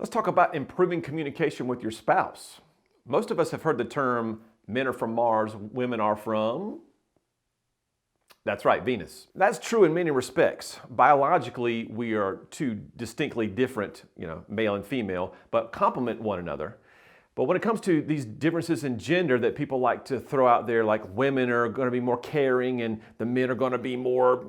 Let's talk about improving communication with your spouse. Most of us have heard the term, men are from Mars, women are from... That's right, Venus. That's true in many respects. Biologically, we are two distinctly different, male and female, but complement one another. But when it comes to these differences in gender that people like to throw out there, like women are going to be more caring and the men are going to be more,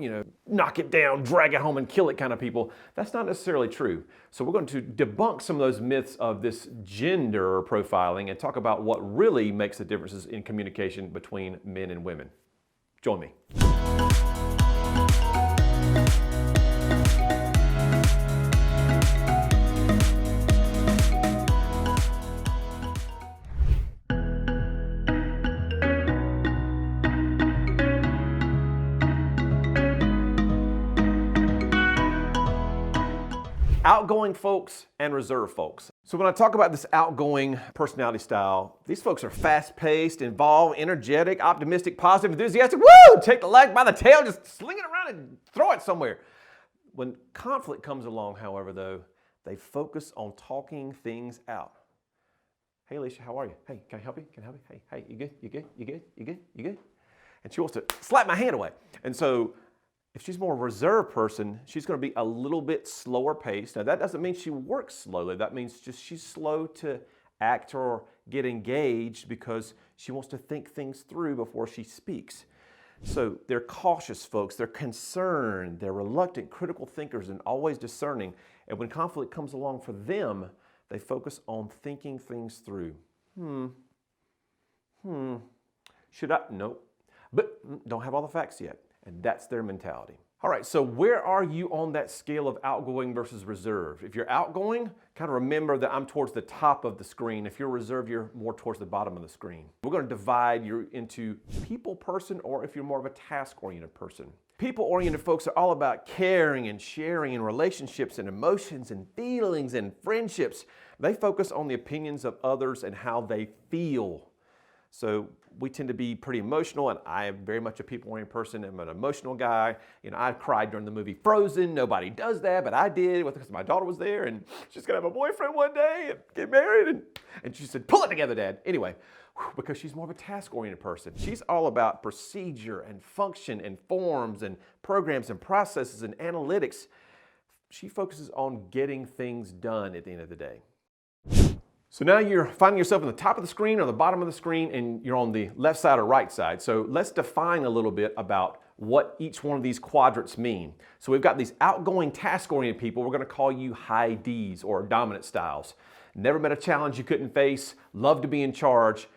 knock it down, drag it home and kill it kind of people, that's not necessarily true. So we're going to debunk some of those myths of this gender profiling and talk about what really makes the differences in communication between men and women. Join me. Outgoing folks and reserved folks. So when I talk about this outgoing personality style, these folks are fast-paced, involved, energetic, optimistic, positive, enthusiastic. Woo! Take the leg by the tail, just sling it around and throw it somewhere. When conflict comes along, however, though, they focus on talking things out. Hey, Alicia, how are you? Hey, can I help you? Can I help you? Hey, you good? You good? You good? You good? You good? And she wants to slap my hand away. And so if she's more a reserved person, she's going to be a little bit slower paced. Now, that doesn't mean she works slowly. That means just she's slow to act or get engaged because she wants to think things through before she speaks. So they're cautious folks. They're concerned. They're reluctant, critical thinkers, and always discerning. And when conflict comes along for them, they focus on thinking things through. Should I? Nope. But don't have all the facts yet. And that's their mentality. All right, so where are you on that scale of outgoing versus reserved? If you're outgoing, kind of remember that I'm towards the top of the screen. If you're reserved, you're more towards the bottom of the screen. We're going to divide you into people person or if you're more of a task-oriented person. People-oriented folks are all about caring and sharing and relationships and emotions and feelings and friendships. They focus on the opinions of others and how they feel. So we tend to be pretty emotional, and I am very much a people-oriented person. I'm an emotional guy. I cried during the movie Frozen. Nobody does that, but I did because my daughter was there, and she's gonna have a boyfriend one day and get married. And she said, "Pull it together, Dad." Anyway, because she's more of a task-oriented person. She's all about procedure and function and forms and programs and processes and analytics. She focuses on getting things done at the end of the day. So now you're finding yourself on the top of the screen or the bottom of the screen, and you're on the left side or right side. So let's define a little bit about what each one of these quadrants mean. So we've got these outgoing, task-oriented people. We're going to call you high Ds or dominant styles. Never met a challenge you couldn't face, love to be in charge,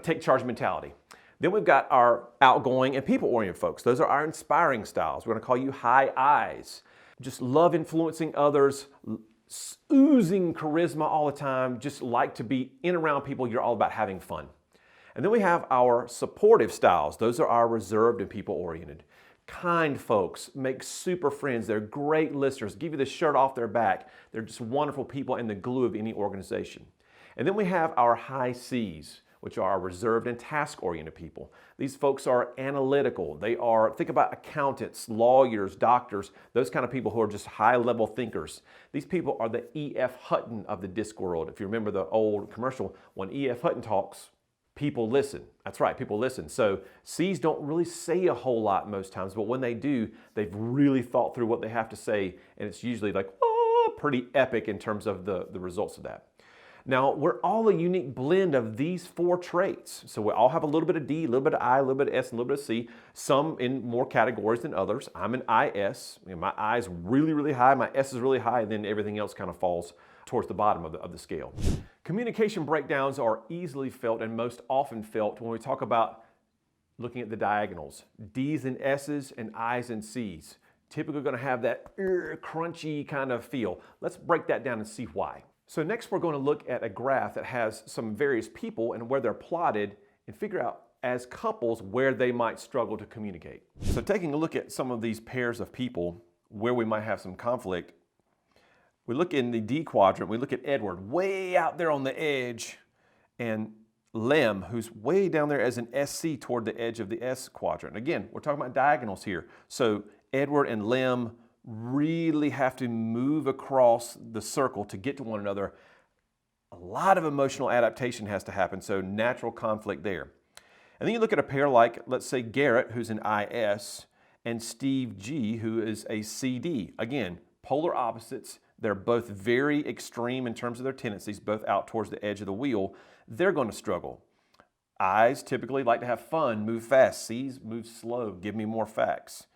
take charge mentality. Then we've got our outgoing and people-oriented folks. Those are our inspiring styles. We're going to call you high Is. Just love influencing others, oozing charisma all the time, just like to be in and around people. You're all about having fun. And then we have our supportive styles. Those are our reserved and people-oriented. Kind folks, make super friends. They're great listeners, give you the shirt off their back. They're just wonderful people and the glue of any organization. And then we have our high Cs, which are our reserved and task-oriented people. These folks are analytical. Think about accountants, lawyers, doctors, those kind of people who are just high-level thinkers. These people are the E.F. Hutton of the disc world. If you remember the old commercial, when E.F. Hutton talks, people listen. That's right, people listen. So C's don't really say a whole lot most times, but when they do, they've really thought through what they have to say, and it's usually like, pretty epic in terms of the results of that. Now, we're all a unique blend of these four traits. So we all have a little bit of D, a little bit of I, a little bit of S, and a little bit of C, some in more categories than others. I'm an IS. My I is really, really high, my S is really high, and then everything else kind of falls towards the bottom of the scale. Communication breakdowns are easily felt and most often felt when we talk about looking at the diagonals. D's and S's and I's and C's. Typically going to have that crunchy kind of feel. Let's break that down and see why. So next we're going to look at a graph that has some various people and where they're plotted and figure out as couples where they might struggle to communicate. So taking a look at some of these pairs of people where we might have some conflict, we look in the D quadrant, we look at Edward way out there on the edge and Lem, who's way down there as an SC toward the edge of the S quadrant. Again, we're talking about diagonals here. So Edward and Lem really have to move across the circle to get to one another, a lot of emotional adaptation has to happen, so natural conflict there. And then you look at a pair like, let's say, Garrett, who's an IS, and Steve G, who is a CD. Again, polar opposites. They're both very extreme in terms of their tendencies, both out towards the edge of the wheel. They're going to struggle. I's typically like to have fun, move fast. C's move slow, give me more facts.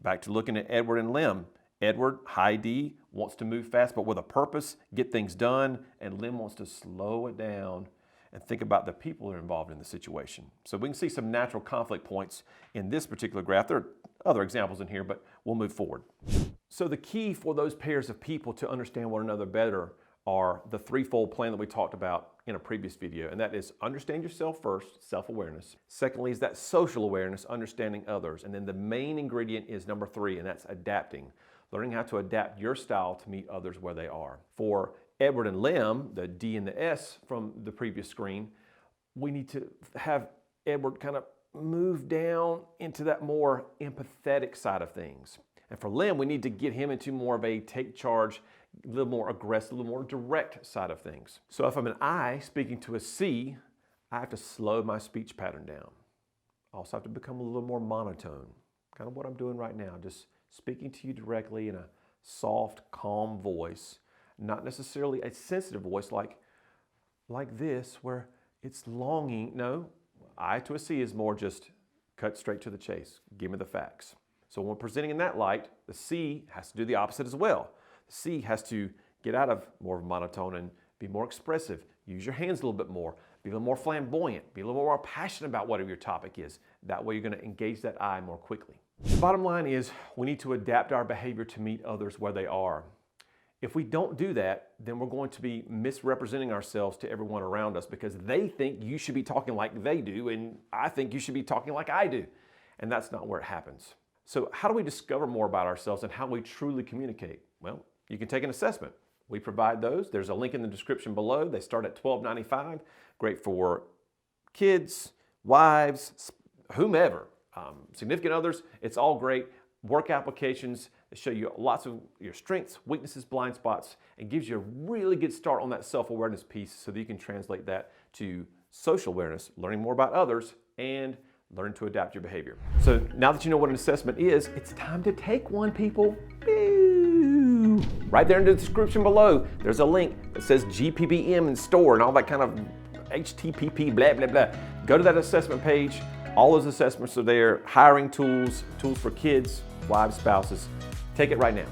Back to looking at Edward and Lim. Edward, high D, wants to move fast, but with a purpose, get things done, and Lim wants to slow it down and think about the people that are involved in the situation. So we can see some natural conflict points in this particular graph. There are other examples in here, but we'll move forward. So the key for those pairs of people to understand one another better are the threefold plan that we talked about in a previous video, and that is understand yourself first, self-awareness. Secondly is that social awareness, understanding others. And then the main ingredient is number 3, and that's adapting. Learning how to adapt your style to meet others where they are. For Edward and Lim, the D and the S from the previous screen, we need to have Edward kind of move down into that more empathetic side of things. And for Lim, we need to get him into more of a take charge, a little more aggressive, a little more direct side of things. So if I'm an I speaking to a C, I have to slow my speech pattern down. I also have to become a little more monotone, kind of what I'm doing right now, just speaking to you directly in a soft, calm voice, not necessarily a sensitive voice like this where it's longing. No, I to a C is more just cut straight to the chase. Give me the facts. So when we're presenting in that light, the C has to do the opposite as well. The C has to get out of more of a monotone and be more expressive. Use your hands a little bit more. Be a little more flamboyant. Be a little more passionate about whatever your topic is. That way you're going to engage that I more quickly. The bottom line is we need to adapt our behavior to meet others where they are. If we don't do that, then we're going to be misrepresenting ourselves to everyone around us because they think you should be talking like they do and I think you should be talking like I do. And that's not where it happens. So how do we discover more about ourselves and how we truly communicate? Well, you can take an assessment. We provide those. There's a link in the description below. They start at $12.95. Great for kids, wives, whomever, significant others. It's all great. Work applications that show you lots of your strengths, weaknesses, blind spots, and gives you a really good start on that self-awareness piece so that you can translate that to social awareness, learning more about others, and learn to adapt your behavior. So now that you know what an assessment is, it's time to take one, people. Boo! Right there in the description below, there's a link that says GPBM in store and all that kind of HTTP blah, blah, blah. Go to that assessment page. All those assessments are there. Hiring tools, tools for kids, wives, spouses. Take it right now.